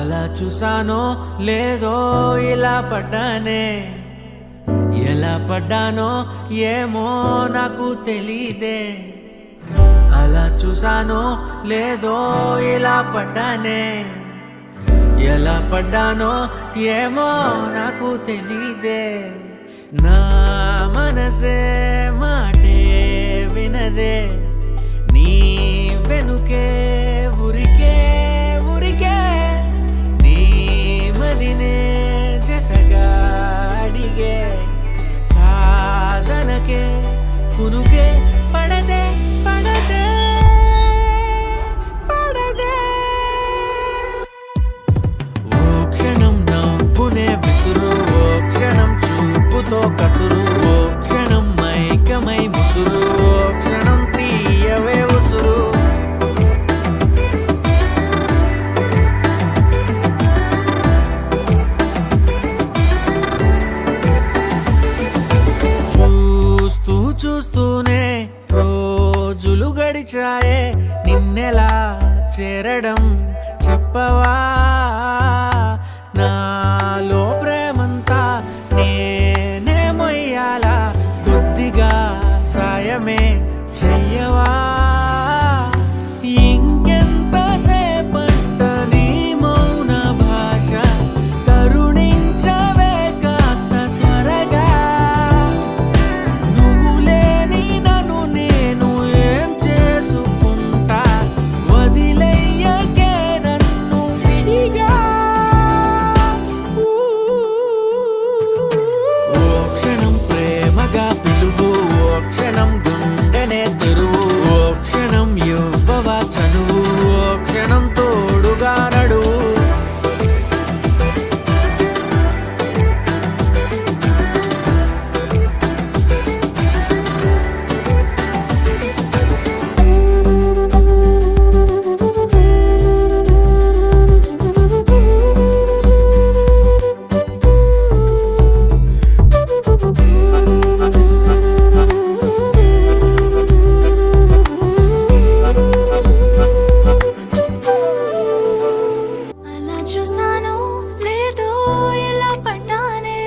అలా చూసానో లేదో ఇలా పడ్డానే, ఎలా పడ్డానో ఏమో నాకు తెలీదే. అలా చూసానో లేదో ఇలా పడ్డానే, ఎలా పడ్డానో ఏమో నాకు తెలీదే. నా మనసే మాటే వినదే, నీ వెనుకే ఉరికే ఉరికే, నీ మదినే జతగా అడిగే. కాదనకే కునుకే పడదే పడదే పడదే. ఓ క్షణం నవ్వునే విసురు, ఓ క్షణం చూపుతో కసురు, ఓ క్షణం మైకమై ముసురు, ఓ క్షణం తీయవే ఉసురు. చూస్తూ చూస్తూనే రోజులు గడిచాయే, నిన్నెలా చేరడం చెప్పవా. నాలో ప్రేమంతా నేనే మొయ్యాలా, కొద్దిగా సాయమే చెయ్యవా. ఇంకెంత సేపంట నీ మౌన భాష, కరుణించవే కాస్త త్వరగా. నువ్వు లేని నన్ను నేను ఏం చేసుకుంటా, వదిలేయకే నన్ను విడిగా. ఓ క్షణం ప్రేమగా పిలువు, ఓ క్షణం గుండెనే తెరువు, ఓ క్షణం ఇవ్వవా చనువు, ఓ క్షణం తోడుగా నడువు. అలా చూసానో లేదో ఎలా పడ్డానే,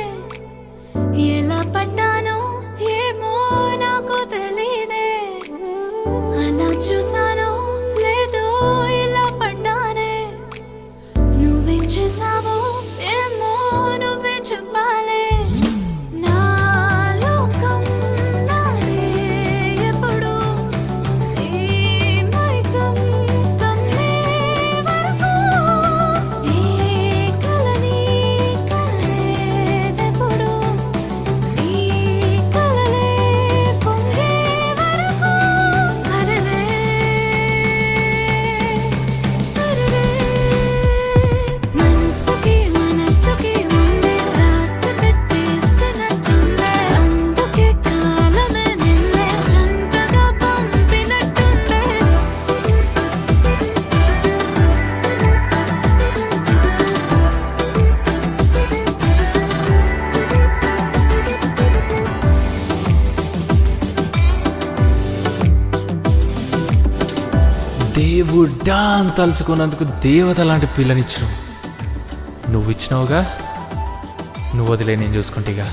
ఎలా పడ్డానో ఏమో నాకు తెలీదే. అలా చూసానో లేదో ఎలా పడ్డానే, నువ్వేం చేసావో ఏమో నువ్వే చెప్పాలే. నా లోకం నాదే ఎప్పుడు, నీ మైకం కమ్మే వరకు, ఈ కలని కలలేదెప్పుడు, ఈ కలలే పొంగే వరకు. అరెరే అరెరే, మనసుకి మనసుకి ముందే రాసి పెట్టేసినట్టుందే, అందుకే కాలమే నిన్నే జంటగా పంపినట్టుందే. దేవుడా అని తలుచుకున్నందుకు దేవత లాంటి పిల్లనిచ్చిన నువ్వు ఇచ్చినావుగా, నువ్వు వదిలే నేను చూసుకుంటేగా.